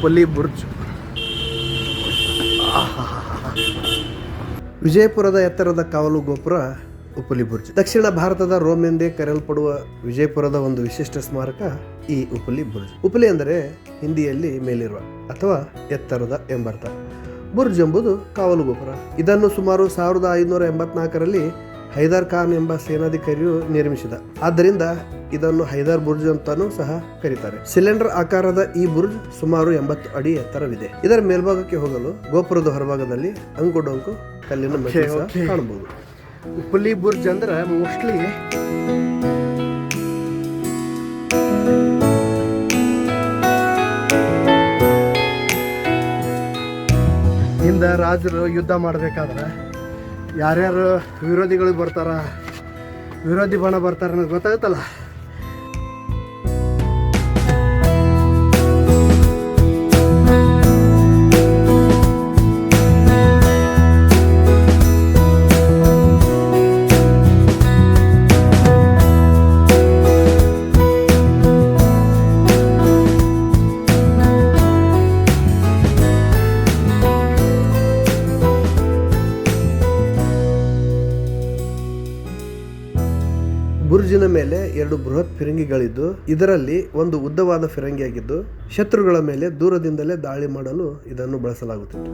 ಉಪ್ಪಲಿ Burj. ವಿಜಯಪುರದ ಎತ್ತರದ ಕಾವಲು ಗೋಪುರ ಉಪ್ಪಲಿ ಬುರ್ಜ್. ದಕ್ಷಿಣ ಭಾರತದ ರೋಮ್ ಎಂದೇ ಕರೆಯಲ್ಪಡುವ ವಿಜಯಪುರದ ಒಂದು ವಿಶಿಷ್ಟ ಸ್ಮಾರಕ ಈ ಉಪ್ಪಲಿ ಬುರ್ಜ್. ಉಪ್ಪಲಿ ಅಂದರೆ ಹಿಂದಿಯಲ್ಲಿ ಮೇಲಿರುವ ಅಥವಾ ಎತ್ತರದ ಎಂಬರ್ಥ. ಬುರ್ಜ್ ಎಂಬುದು ಕಾವಲು ಗೋಪುರ. ಇದನ್ನು ಸುಮಾರು 1584ರಲ್ಲಿ ಹೈದರ್ ಖಾನ್ ಎಂಬ ಸೇನಾಧಿಕಾರಿಯು ನಿರ್ಮಿಸಿದ. ಆದ್ದರಿಂದ ಇದನ್ನು ಹೈದರ್ ಬುರ್ಜ್ ಅಂತಾನೂ ಸಹ ಕರೀತಾರೆ. ಸಿಲಿಂಡರ್ ಆಕಾರದ ಈ ಬುರ್ಜ್ ಸುಮಾರು 80 ಅಡಿ ಎತ್ತರವಿದೆ. ಇದರ ಮೇಲ್ಭಾಗಕ್ಕೆ ಹೋಗಲು ಗೋಪುರದ ಹೊರಭಾಗದಲ್ಲಿ ಅಂಕುಡೊಂಕು ಕಲ್ಲಿನ ಮೆಟ್ಲು ಸಹ ಕಾಣಬಹುದು. ಉಪ್ಪಲಿ ಬುರ್ಜ್ ಅಂದ್ರೆ ಮೋಸ್ಟ್ಲಿ ಹಿಂದ ರಾಜರು ಯುದ್ಧ ಮಾಡಬೇಕಾದ್ರೆ ಯಾರ್ಯಾರು ವಿರೋಧಿಗಳು ಬರ್ತಾರ, ವಿರೋಧಿ ಬಣ ಬರ್ತಾರ ಅನ್ನೋದು ಗೊತ್ತಾಗುತ್ತಲ್ಲ. ಬುರ್ಜಿನ ಮೇಲೆ 2 ಬೃಹತ್ ಫಿರಂಗಿಗಳಿದ್ದು, ಇದರಲ್ಲಿ ಒಂದು ಉದ್ದವಾದ ಫಿರಂಗಿಯಾಗಿದ್ದು ಶತ್ರುಗಳ ಮೇಲೆ ದೂರದಿಂದಲೇ ದಾಳಿ ಮಾಡಲು ಇದನ್ನು ಬಳಸಲಾಗುತ್ತಿತ್ತು.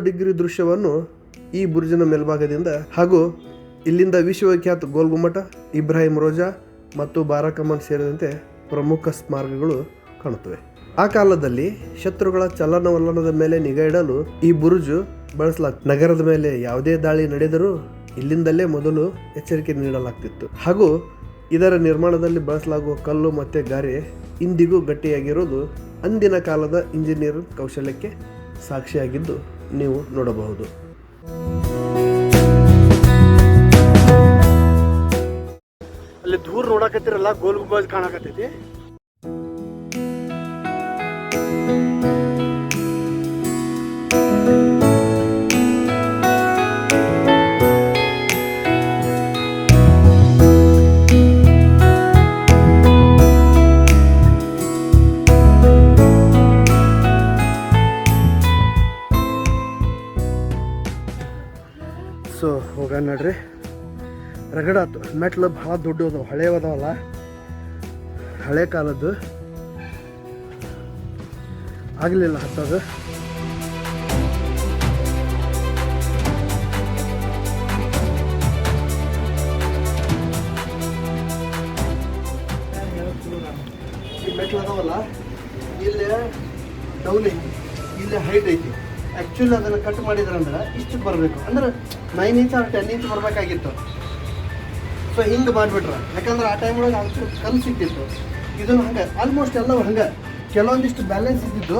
ಡಿಗ್ರಿ ದೃಶ್ಯವನ್ನು ಈ ಬುರ್ಜಿನ ಮೇಲ್ಭಾಗದಿಂದ ಹಾಗೂ ಇಲ್ಲಿಂದ ವಿಶ್ವವಿಖ್ಯಾತ ಗೋಲ್ ಗುಮ್ಮಟ, ಇಬ್ರಾಹಿಂ ರೋಜಾ ಮತ್ತು ಬಾರಾಕಮಾನ್ ಸೇರಿದಂತೆ ಪ್ರಮುಖ ಸ್ಮಾರಕಗಳು ಕಾಣುತ್ತವೆ. ಆ ಕಾಲದಲ್ಲಿ ಶತ್ರುಗಳ ಚಲನವಲನದ ಮೇಲೆ ನಿಗಾ ಇಡಲು ಈ ಬುರ್ಜು ಬಳಸಲಾಗ್ತಿತ್ತು. ನಗರದ ಮೇಲೆ ಯಾವುದೇ ದಾಳಿ ನಡೆದರೂ ಇಲ್ಲಿಂದಲೇ ಮೊದಲು ಎಚ್ಚರಿಕೆ ನೀಡಲಾಗ್ತಿತ್ತು. ಹಾಗೂ ಇದರ ನಿರ್ಮಾಣದಲ್ಲಿ ಬಳಸಲಾಗುವ ಕಲ್ಲು ಮತ್ತು ಗಾರೆ ಇಂದಿಗೂ ಗಟ್ಟಿಯಾಗಿರೋದು ಅಂದಿನ ಕಾಲದ ಇಂಜಿನಿಯರಿಂಗ್ ಕೌಶಲ್ಯಕ್ಕೆ ಸಾಕ್ಷಿಯಾಗಿದ್ದು ನೀವು ನೋಡಬಹುದು. ಅಲ್ಲಿ ದೂರ ನೋಡಕತ್ತಿರಲ್ಲ, ಗೋಲ್ ಗುಂಬಜ್ ಕಾಣಕತ್ತೈತಿ. ಸೊ ಹೋಗ ನೋಡ್ರಿ, ರಗಡಾತು. ಮೆಟ್ಲು ಭಾಳ ದೊಡ್ಡ ಅದಾವ, ಹಳೇವದಾವಲ್ಲ, ಹಳೆ ಕಾಲದ್ದು, ಆಗಲಿಲ್ಲ ಹತ್ತದು. ಈ ಮೆಟ್ಲು ಅದಾವಲ್ಲ, ಇಲ್ಲಿ ಡೌನ್ ಐತಿ, ಇಲ್ಲಿ ಹೈಟ್ ಐತಿ. ಆ್ಯಕ್ಚುಲಿ ಅದನ್ನು ಕಟ್ ಮಾಡಿದ್ರಂದ್ರೆ ಇಷ್ಟು ಬರಬೇಕು, ಅಂದ್ರೆ 9 ಇಂಚ್ ಆರ್ 10 ಇಂಚ್ ಬರಬೇಕಾಗಿತ್ತು. ಸೊ ಹಿಂಗೆ ಮಾಡಿಬಿಟ್ರೆ, ಯಾಕಂದ್ರೆ ಆ ಟೈಮ್ ಒಳಗೆ ಅದು ಕಲ್ಲು ಸಿಕ್ತಿತ್ತು. ಇದನ್ನು ಹಂಗೆ ಆಲ್ಮೋಸ್ಟ್ ಎಲ್ಲವೂ ಹಂಗೆ, ಕೆಲವೊಂದಿಷ್ಟು ಬ್ಯಾಲೆನ್ಸ್ ಇದ್ದಿದ್ದು